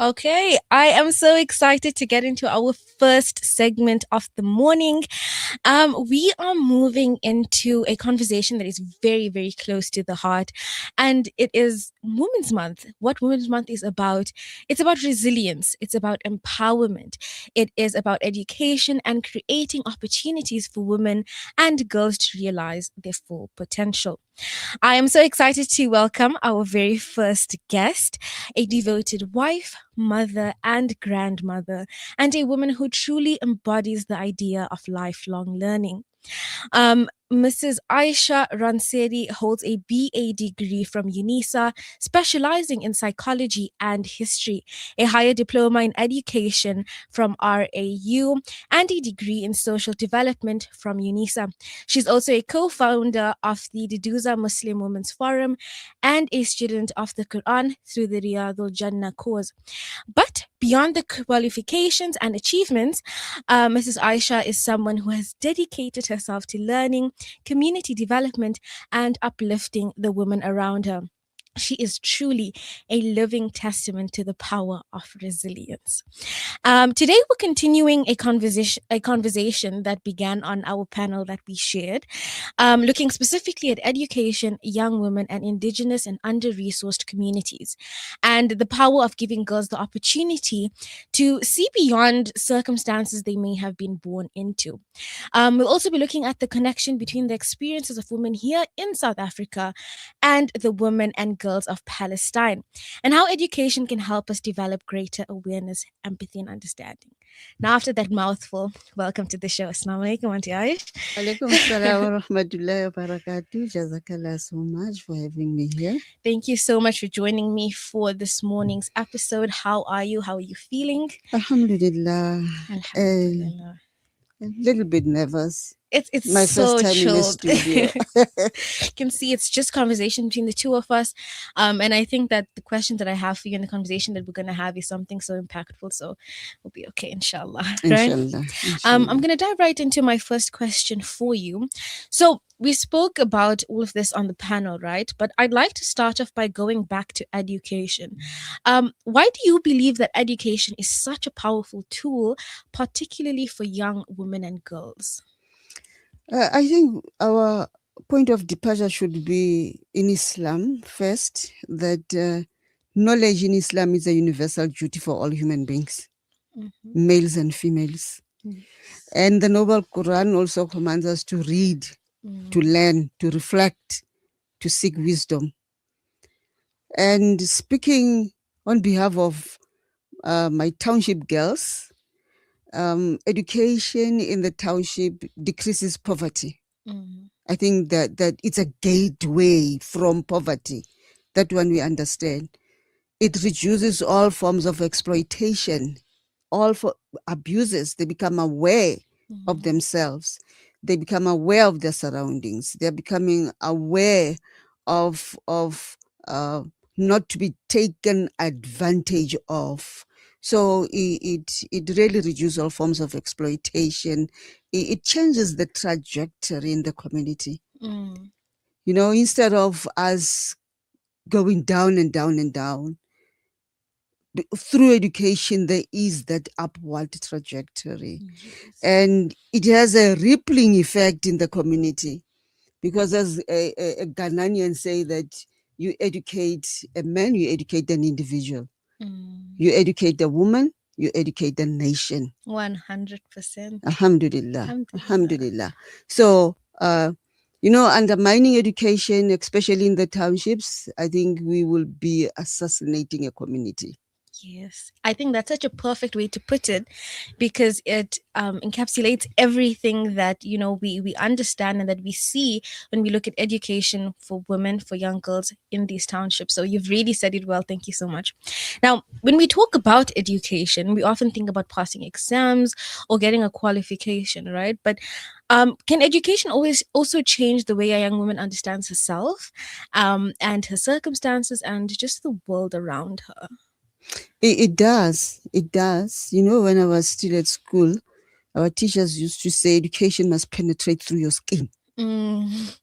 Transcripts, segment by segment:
Okay, I am so excited to get into our first segment of the morning. We are moving into a conversation that is very, very close to the heart, and it is Women's Month. What Women's Month is about? It's about resilience, it's about empowerment, it is about education and creating opportunities for women and girls to realize their full potential. I am so excited to welcome our very first guest, a devoted wife, mother, and grandmother, and a woman who truly embodies the idea of lifelong learning. Mrs. Ayesha Rantseli holds a BA degree from UNISA, specializing in psychology and history, a higher diploma in education from RAU, and a degree in social development from UNISA. She's also a co-founder of the Diduza Muslim Women's Forum and a student of the Quran through the Riyadul Jannah cause. But beyond the qualifications and achievements, Mrs. Aisha is someone who has dedicated herself to learning, community development, and uplifting the women around her. She is truly a living testament to the power of resilience. Today, we're continuing a conversation that began on our panel that we shared, looking specifically at education, young women, and indigenous and under-resourced communities, and the power of giving girls the opportunity to see beyond circumstances they may have been born into. We'll also be looking at the connection between the experiences of women here in South Africa and the women and girls of Palestine, and how education can help us develop greater awareness, empathy, and understanding. Now, after that mouthful, welcome to the show. Assalamu alaikum, Auntie Aish. Alaikum salam wa rahmatullahi wa barakatuh. Jazakallah so much for having me here. Thank you so much for joining me for this morning's episode. How are you? How are you feeling? Alhamdulillah. Alhamdulillah. A little bit nervous. It's My so first time in the chilled. studio. You can see it's just conversation between the two of us. And I think that the question that I have for you in the conversation that we're gonna have is something so impactful. So we'll be okay, inshallah. Right? Inshallah. I'm Inshallah. gonna dive right into my first question for you. So we spoke about all of this on the panel, right? But I'd like to start off by going back to education. Why do you believe that education is such a powerful tool, particularly for young women and girls? I think our point of departure should be in Islam first, that knowledge in Islam is a universal duty for all human beings, Mhm. males and females. Yes. And the Noble Quran also commands us to read, to learn, to reflect, to seek wisdom. And speaking on behalf of my township girls, education in the township decreases poverty. Mhm. I think that it's a gateway from poverty. That one we understand. It reduces all forms of exploitation, all for abuses. They become aware of Mhm. themselves. They become aware of their surroundings. They're becoming aware of not to be taken advantage of. So it really reduces all forms of exploitation. It changes the trajectory in the community. Mm. You know, instead of us going down and down and down, through education there is that upward trajectory, Yes. and it has a rippling effect in the community, because as a Ghanaian say that you educate a man, you educate an individual, Mm. you educate a woman, you educate the nation. 100%. Alhamdulillah. Alhamdulillah. Alhamdulillah. So undermining education, especially in the townships, I think we will be assassinating a community. Yes, I think that's such a perfect way to put it, because it encapsulates everything that we understand and that we see when we look at education for women, for young girls in these townships. So you've really said it well. Thank you so much. Now, when we talk about education, we often think about passing exams or getting a qualification, right? But can education always also change the way a young woman understands herself, and her circumstances, and just the world around her? It does. It does. You know, when I was still at school, our teachers used to say education must penetrate through your skin. Mm.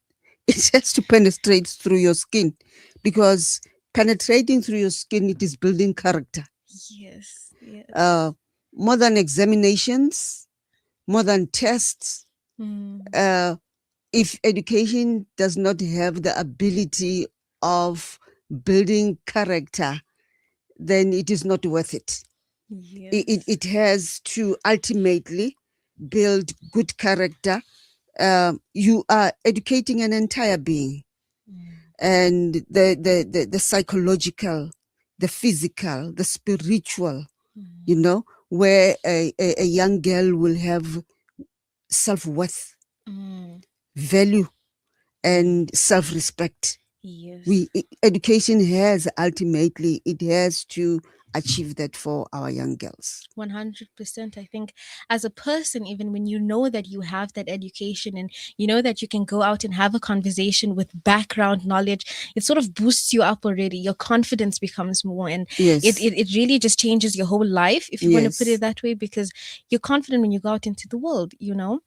It has to penetrate through your skin, because penetrating through your skin, it is building character. Yes, yes. uh, more than examinations, more than tests. Mm, Uh, if education does not have the ability of building character, then it is not worth it. yes. It has to ultimately build good character. You are educating an entire being, Mm, and the psychological, the physical, the spiritual, mm, where a young girl will have self-worth, mm, value, mm. and self-respect. Yes. Education has ultimately, it has to achieve that for our young girls. 100%. I think as a person, even when you know that you have that education and you know that you can go out and have a conversation with background knowledge, it sort of boosts you up already. Your confidence becomes more, and Yes, it really just changes your whole life, if you want to put it yes. that way, because you're confident when you go out into the world, you know?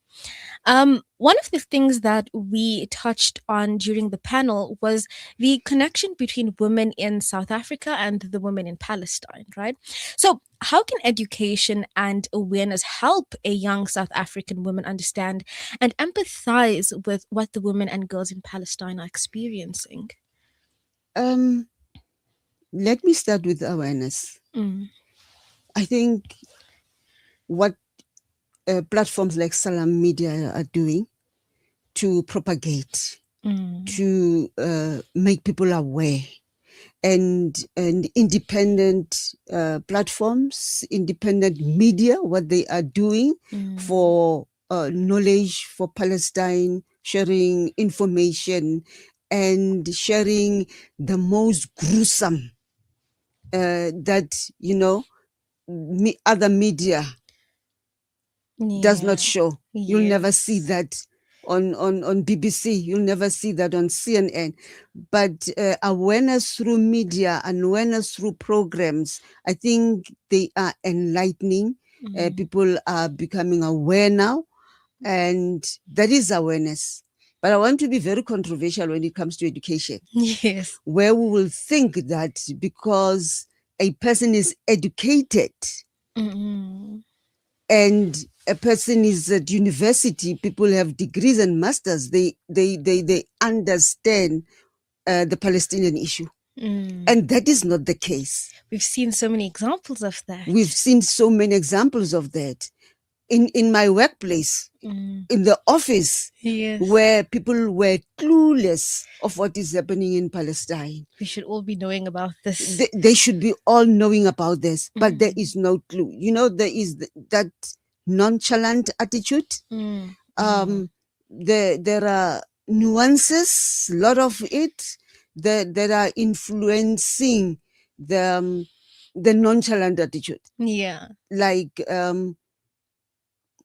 One of the things that we touched on during the panel was the connection between women in South Africa and the women in Palestine, right? So, how can education and awareness help a young South African woman understand and empathize with what the women and girls in Palestine are experiencing? Um, Let me start with awareness. Mm, I think what platforms like Salam Media are doing to propagate, mm, to make people aware, and independent platforms, independent media, what they are doing mm, for knowledge for Palestine, sharing information and sharing the most gruesome that other media does not yeah. show. You'll never see Yes. that on BBC. You'll never see that on CNN. But awareness through media and awareness through programs, I think they are enlightening. Mm, People are becoming aware now, and that is awareness. But I want to be very controversial when it comes to education, yes. where we will think that because a person is educated Mm, and a person is at university, people have degrees and masters, they understand the Palestinian issue, mm. and that is not the case. We've seen so many examples of We've that. seen so many examples of that in my workplace, Mm, in the office, yes. where people were clueless of what is happening in Palestine. We should all be knowing about this. They should be all knowing about this, but there Mm, is no clue. There is that nonchalant attitude. mm, mm. um there are nuances, a lot of it, that are influencing the nonchalant attitude, Yeah. like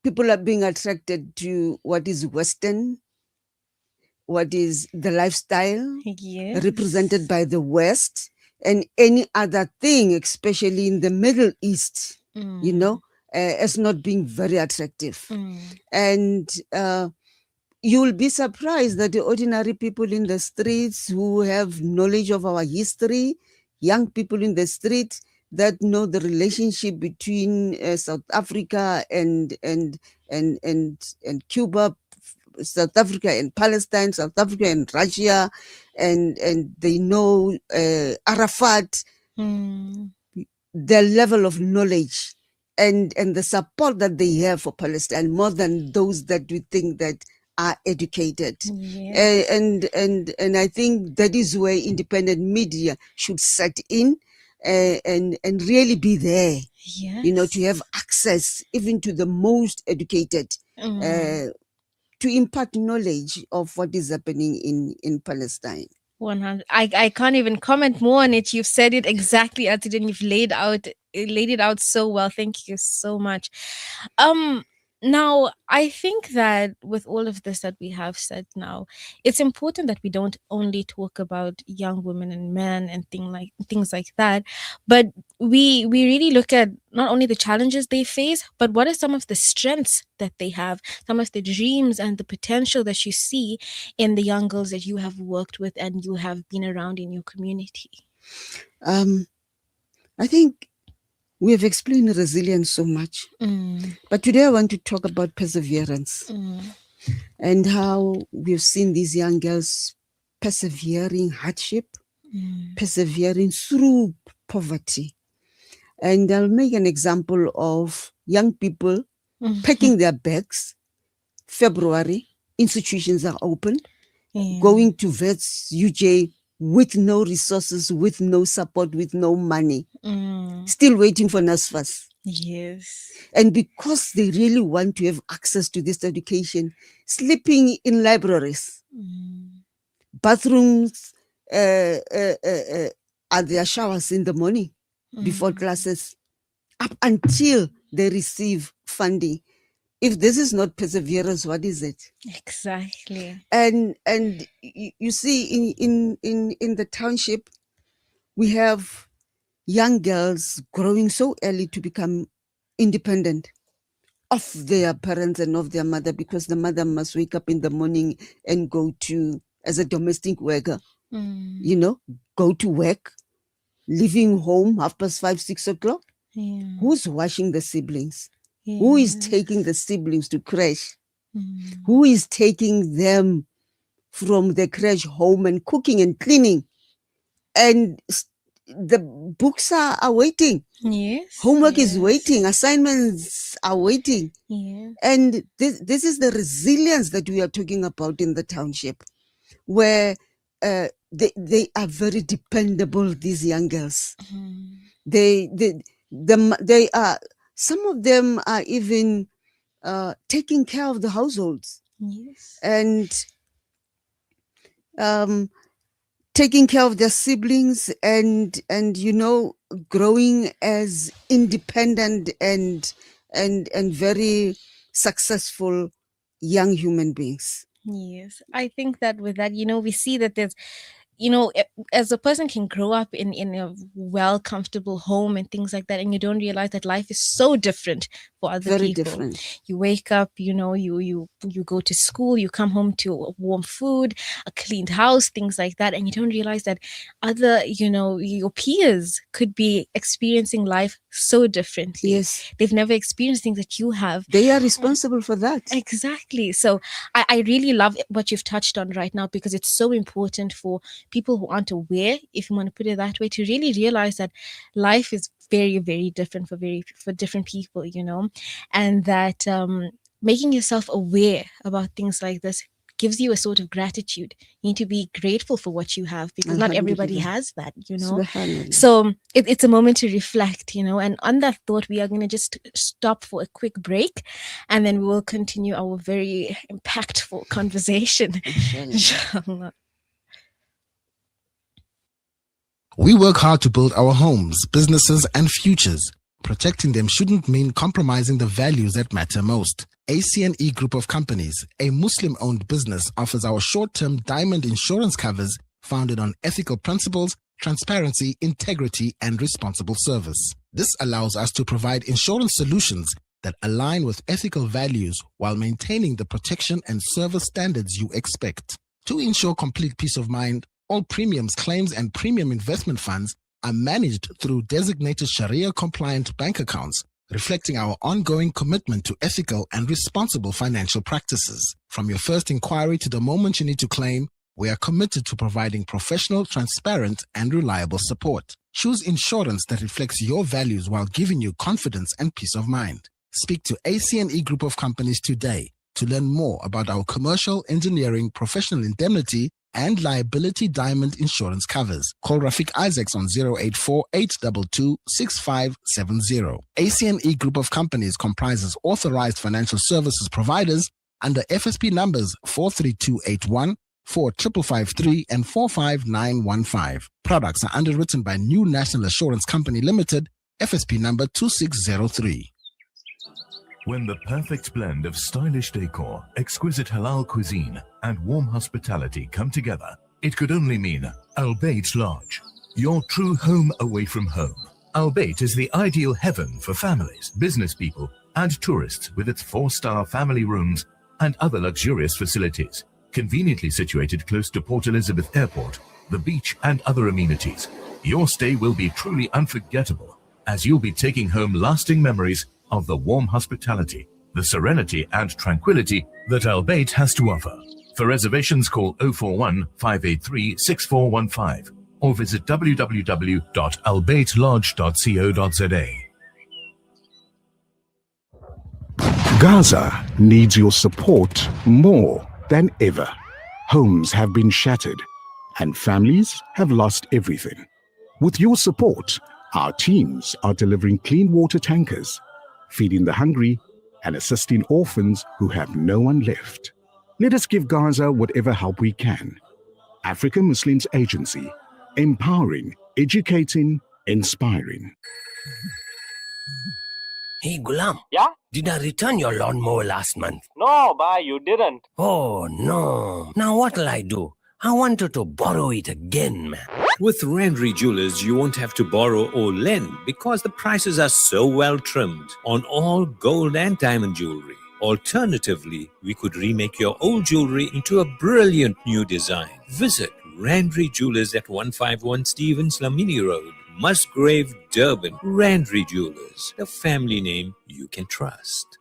people are being attracted to what is Western, what is the lifestyle represented Yes. by the West, and any other thing, especially in the Middle East, Mm, as not being very attractive. mm. And you will be surprised that the ordinary people in the streets who have knowledge of our history, young people in the street that know the relationship between South Africa and Cuba, South Africa and Palestine, South Africa and Russia, and they know Arafat, Mm. their level of knowledge and the support that they have for Palestine more than those that we think that are educated. Yes. And I think that is where independent media should set in, and really be there, to Yes. have access even to the most educated, Mm. uh, to impart knowledge of what is happening in Palestine. 100. I can't even comment more on it. You've said it exactly as it, and you've laid it out so well. Thank you so much. Um Now I think that with all of this that we have said now, it's important that we don't only talk about young women and men and things like that, but we really look at not only the challenges they face, but what are some of the strengths that they have, some of the dreams and the potential that you see in the young girls that you have worked with and you have been around in your community? Um, I think We have explained resilience so much. But today I want to talk about perseverance and how we've seen these young girls persevering hardship, persevering through poverty. And I'll make an example of young people packing their bags. February, institutions are opened, going to vets, UJ, with no resources, with no support, with no money, still waiting for NSFAS. Yes. And because they really want to have access to this education, sleeping in libraries, bathrooms, are their showers in the morning before classes, up until they receive funding. If this is not perseverance, what is it? Exactly. And you see, in the township, we have young girls growing so early to become independent of their parents and of their mother, because the mother must wake up in the morning and go to, as a domestic worker, go to work, leaving home 5:30, 6 o'clock. Who's washing the siblings? Who is taking the siblings to crash? Who is taking them from the crash home and cooking and cleaning? And the books are waiting. Yes. Homework is waiting. Assignments are waiting. And this is the resilience that we are talking about in the township, where they are very dependable, these young girls. They are, some of them are even taking care of the households. Yes. And taking care of their siblings, and growing as independent and very successful young human beings. Yes. I think that with that, we see that there's, as a person can grow up in a well, comfortable home and things like that, and you don't realize that life is so different for other Very people. different. You wake up, you go to school, you come home to warm food, a cleaned house, things like that, and you don't realize that other, your peers could be experiencing life so differently. Yes. They've never experienced things that you have. They are responsible for that. Exactly. So I really love what you've touched on right now, because it's so important for people who aren't aware, if you want to put it that way, to really realize that life is very, very different for different people, and that making yourself aware about things like this gives you a sort of gratitude. You need to be grateful for what you have, because not everybody has that, So it's a moment to reflect, and on that thought, we are going to just stop for a quick break, and then we will continue our very impactful conversation. Inshallah. We work hard to build our homes, businesses, and futures. Protecting them shouldn't mean compromising the values that matter most. ACNE Group of Companies, a Muslim-owned business, offers our short-term diamond insurance covers founded on ethical principles, transparency, integrity, and responsible service. This allows us to provide insurance solutions that align with ethical values while maintaining the protection and service standards you expect. To ensure complete peace of mind, all premiums, claims, and premium investment funds are managed through designated Sharia-compliant bank accounts, reflecting our ongoing commitment to ethical and responsible financial practices. From your first inquiry to the moment you need to claim, we are committed to providing professional, transparent, and reliable support. Choose insurance that reflects your values while giving you confidence and peace of mind. Speak to ACNE Group of Companies today to learn more about our commercial, engineering, professional indemnity, and liability diamond insurance covers. Call Rafiq Isaacs on 084-822-6570. ACNE Group of Companies comprises authorized financial services providers under FSP numbers 43281, 4553, and 45915. Products are underwritten by New National Assurance Company Limited, FSP number 2603. When the perfect blend of stylish decor, exquisite halal cuisine, and warm hospitality come together, it could only mean Al Bayt Lodge, your true home away from home. Al Bayt is the ideal heaven for families, business people, and tourists, with its 4-star family rooms and other luxurious facilities, conveniently situated close to Port Elizabeth Airport, the beach, and other amenities. Your stay will be truly unforgettable. as you'll be taking home lasting memories of the warm hospitality, the serenity and tranquility that Al Bayt has to offer. For reservations, call 041 583 6415 or visit www.albaytlodge.co.za. Gaza needs your support more than ever. Homes have been shattered and families have lost everything. With your support, our teams are delivering clean water tankers, feeding the hungry, and assisting orphans who have no one left. Let us give Gaza whatever help we can. African Muslims Agency, empowering, educating, inspiring. Hey, Gulam. Yeah? Did I return your lawnmower last month? No, Ba, you didn't. Oh, no. Now what'll I do? I wanted to borrow it again, man. With Randry Jewelers, you won't have to borrow or lend because the prices are so well trimmed on all gold and diamond jewelry. Alternatively, we could remake your old jewelry into a brilliant new design. Visit Randry Jewelers at 151 Stevens Lamini Road, Musgrave, Durban. Randry Jewelers, the family name you can trust.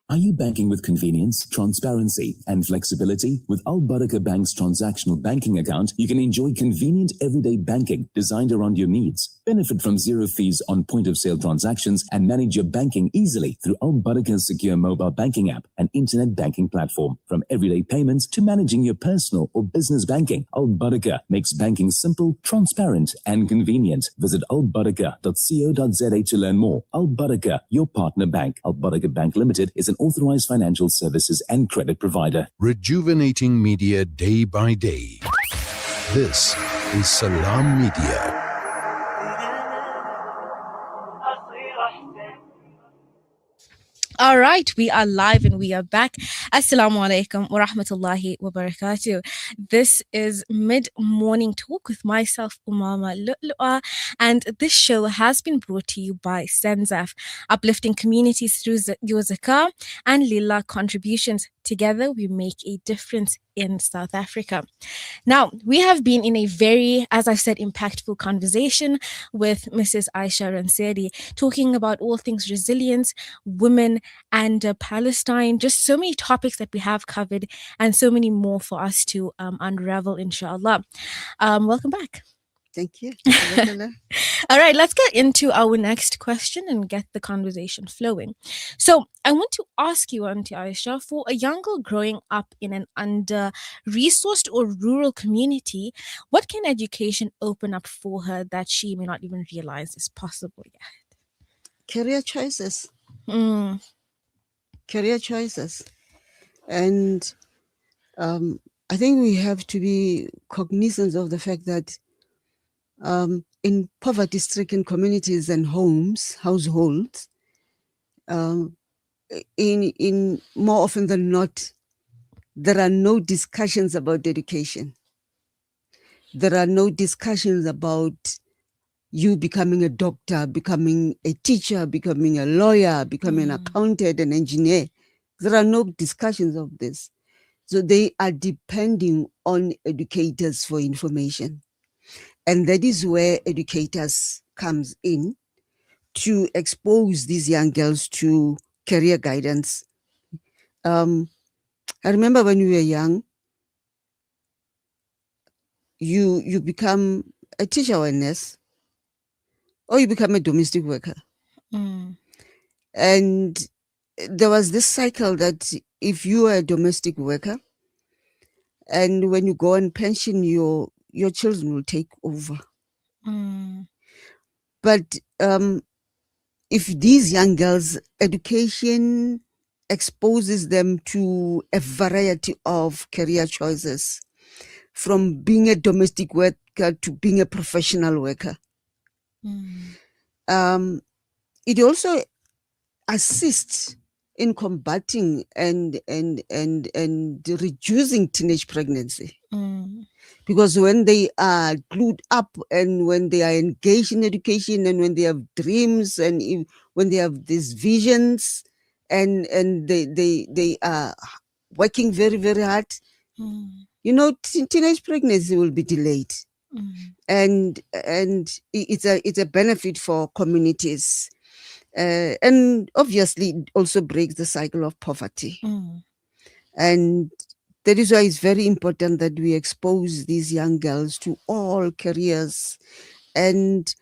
Are you banking with convenience, transparency, and flexibility? With Al Barakah Bank's transactional banking account, you can enjoy convenient everyday banking designed around your needs. Benefit from zero fees on point-of-sale transactions and manage your banking easily through Al Barakah's secure mobile banking app and internet banking platform. From everyday payments to managing your personal or business banking, Al Barakah makes banking simple, transparent, and convenient. Visit albarakah.co.za to learn more. Al Barakah, your partner bank. Al Barakah Bank Limited is an authorized financial services and credit provider. Rejuvenating media day by day. This is Salam Media. All right, we are live and we are back. Assalamu alaikum wa rahmatullahi wa barakatuh. This is Mid-Morning Talk with myself, Umamah Lu'lu'a, and this show has been brought to you by Senzaf, uplifting communities through your zakah and lillah contributions. Together, we make a difference in South Africa. Now, we have been in a very, as I've said, impactful conversation with Mrs. Ayesha Rantseli, talking about all things resilience, women, and Palestine. Just so many topics that we have covered and so many more for us to unravel, inshallah. Welcome back. Thank you. All right, let's get into our next question and get the conversation flowing. So I want to ask you, Auntie Ayesha, for a young girl growing up in an under-resourced or rural community, what can education open up for her that she may not even realize is possible yet? Career choices. Mm. Career choices. And I think we have to be cognizant of the fact that in poverty-stricken communities and households, in more often than not, there are no discussions about education. There are no discussions about you becoming a doctor, becoming a teacher, becoming a lawyer, becoming an accountant, an engineer. There are no discussions of this. So they are depending on educators for information. And that is where educators comes in to expose these young girls to career guidance. I remember when we were young, you become a teacher or a nurse, or you become a domestic worker. And there was this cycle that if you are a domestic worker, and when you go on pension, your children will take over. But if these young girls, education exposes them to a variety of career choices, from being a domestic worker to being a professional worker. It also assists in combating and reducing teenage pregnancy. Because when they are glued up and when they are engaged in education and when they have dreams and when they have these visions and they are working very, very hard, teenage pregnancy will be delayed. and it's a benefit for communities, and obviously it also breaks the cycle of poverty. And that is why it's very important that we expose these young girls to all careers, and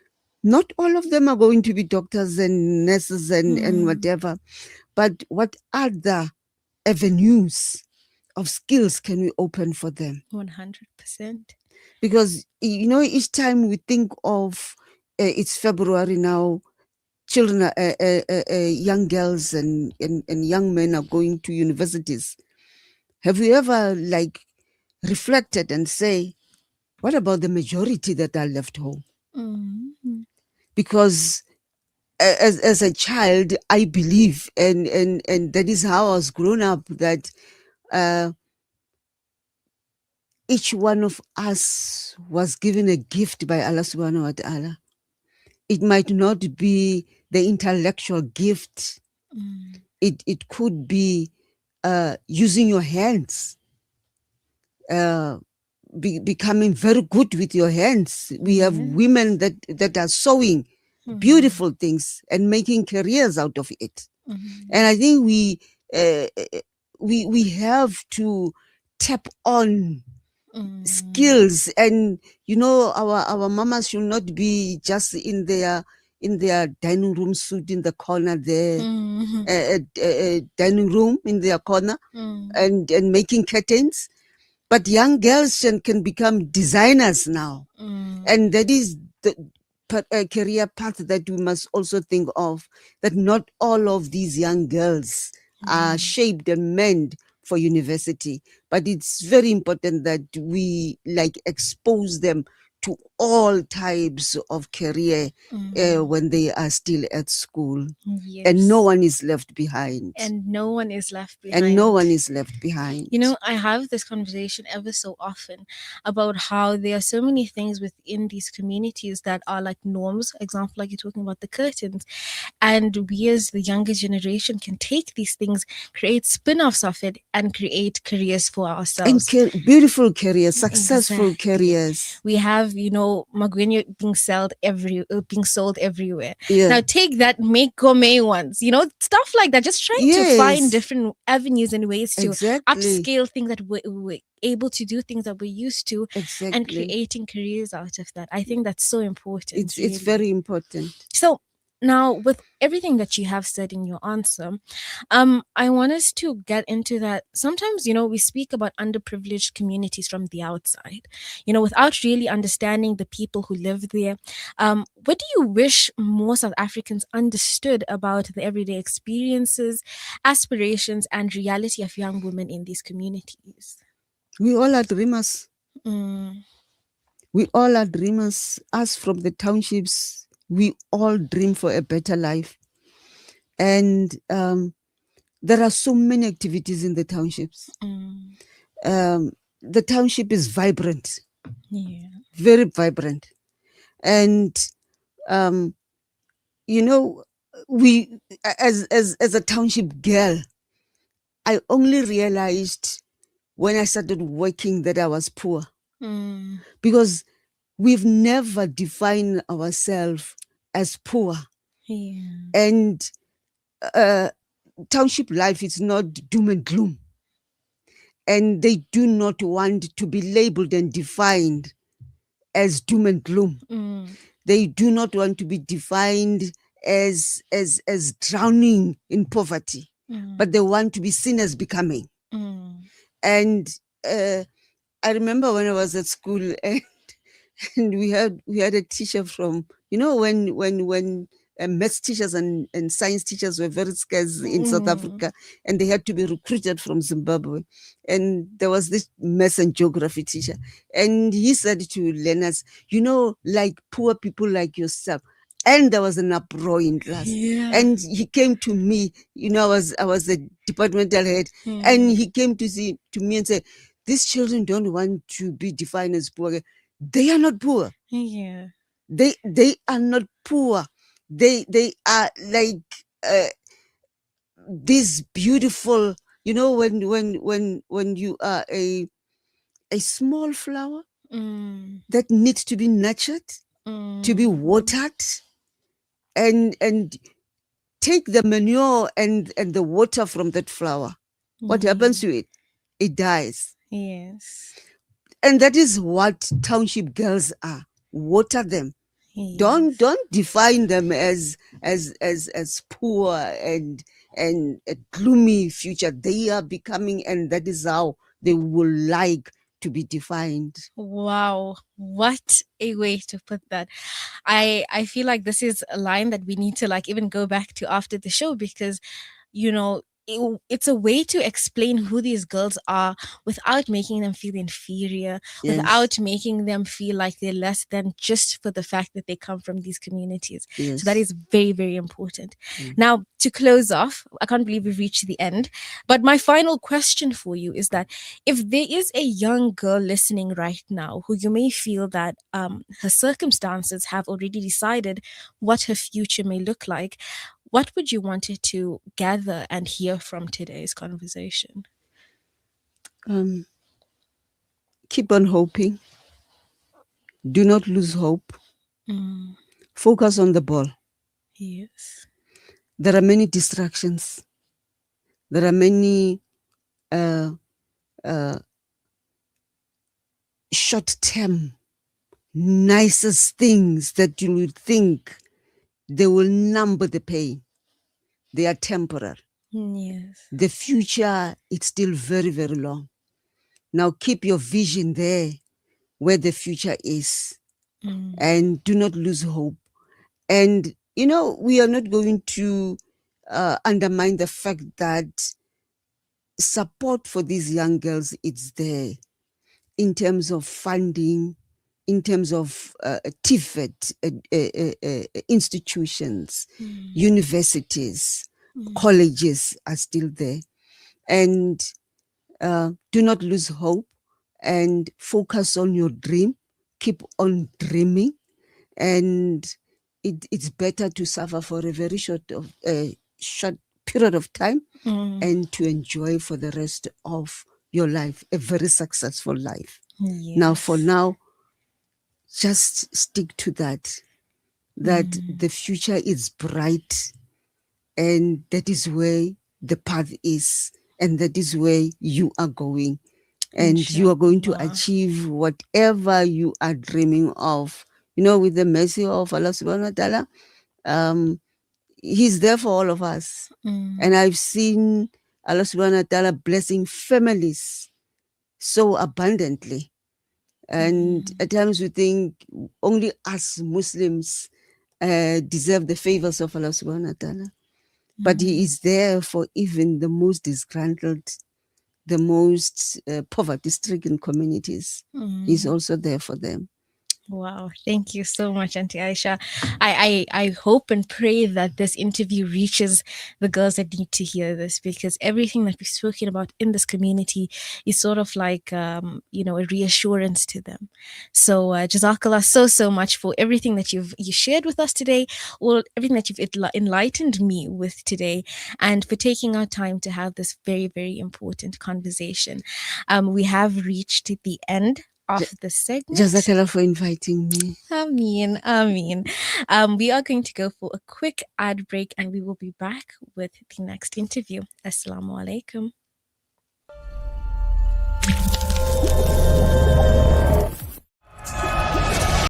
not all of them are going to be doctors and nurses and whatever, but what other avenues of skills can we open for them? 100%. Because, you know, each time we think of it's February now, children, young girls and young men are going to universities. Have you ever like reflected and say, what about the majority that are left home? Because as a child, I believe, and that is how I was grown up, that each one of us was given a gift by Allah subhanahu wa ta'ala. It might not be the intellectual gift. It could be using your hands, becoming very good with your hands. We have women that are sewing beautiful things and making careers out of it. And I think we have to tap on skills, and you know, our mamas should not be just in their dining room suit in the corner there, dining room in their corner, and making curtains. But young girls can become designers now, and that is the career path that we must also think of, that not all of these young girls are shaped and meant for university, but it's very important that we like expose them to all types of career when they are still at school. Yes. And no one is left behind. And no one is left behind. And no one is left behind. You know, I have this conversation ever so often about how there are so many things within these communities that are like norms. Example, like you're talking about the curtains. And we as the younger generation can take these things, create spin-offs of it, and create careers for ourselves. And beautiful careers, successful careers. We have, you know, magwenya being sold everywhere. Yeah. Now take that, make gourmet ones, you know, stuff like that. Just trying to find different avenues and ways to upscale things that we're able to do, things that we're used to, and creating careers out of that. I think that's so important. It's very important. So now, with everything that you have said in your answer, I want us to get into that. Sometimes, you know, we speak about underprivileged communities from the outside, you know, without really understanding the people who live there. What do you wish more South Africans understood about the everyday experiences, aspirations, and reality of young women in these communities? We all are dreamers. We all are dreamers. Us from the townships, we all dream for a better life. And there are so many activities in the townships. The township is vibrant, very vibrant. And, you know, we, as a township girl, I only realized when I started working that I was poor. Because we've never defined ourselves as poor. And township life is not doom and gloom. And they do not want to be labeled and defined as doom and gloom. They do not want to be defined as drowning in poverty, but they want to be seen as becoming. And I remember when I was at school, and we had a teacher from, you know, when maths teachers and science teachers were very scarce in South Africa, and they had to be recruited from Zimbabwe. And there was this maths and geography teacher, and he said to learners, you know, like poor people like yourself. And there was an uproar in class. And he came to me, you know, I was the departmental head, and he came to me and said, these children don't want to be defined as poor. They are not poor. They are not poor. They are like this beautiful, you know, when you are a small flower that needs to be nurtured, to be watered, and take the manure and the water from that flower. What happens to it? It dies. Yes. And that is what township girls are. Water them. Don't define them as poor and a gloomy future. They are becoming, and that is how they will like to be defined. Wow, what a way to put that. I feel like this is a line that we need to like even go back to after the show, because it's a way to explain who these girls are without making them feel inferior, Yes. without making them feel like they're less than, just for the fact that they come from these communities. Yes. So that is very, very important. Now, to close off, I can't believe we've reached the end, but my final question for you is that if there is a young girl listening right now who you may feel that her circumstances have already decided what her future may look like, what would you want her to gather and hear from today's conversation? Keep on hoping. Do not lose hope. Focus on the ball. Yes. There are many distractions. There are many short-term, nicest things that you would think they will number the pain. They are temporary. Yes. The future, it's still very, very long. Now keep your vision there where the future is, and do not lose hope. And, we are not going to undermine the fact that support for these young girls, it's there in terms of funding, in terms of TVET institutions, universities, colleges are still there. And do not lose hope and focus on your dream. Keep on dreaming. And it's better to suffer for a very short period of time and to enjoy for the rest of your life, a very successful life. Yes. Now, for now, just stick to that the future is bright, and that is where the path is, and that is where you are going. And you are going to achieve whatever you are dreaming of. With the mercy of Allah subhanahu wa ta'ala, He's there for all of us. And I've seen Allah subhanahu wa ta'ala blessing families so abundantly. And at times we think only us Muslims deserve the favors of Allah subhanahu wa ta'ala. But He is there for even the most disgruntled, the most poverty-stricken communities. He's also there for them. Wow, thank you so much, Auntie Aisha. I hope and pray that this interview reaches the girls that need to hear this, because everything that we've spoken about in this community is sort of like, a reassurance to them. So Jazakallah so much for everything that you shared with us today, or everything that you've enlightened me with today, and for taking our time to have this very, very important conversation. We have reached the end of the segment. Jazakallah for inviting me. Ameen. We are going to go for a quick ad break, and we will be back with the next interview. Assalamu alaikum.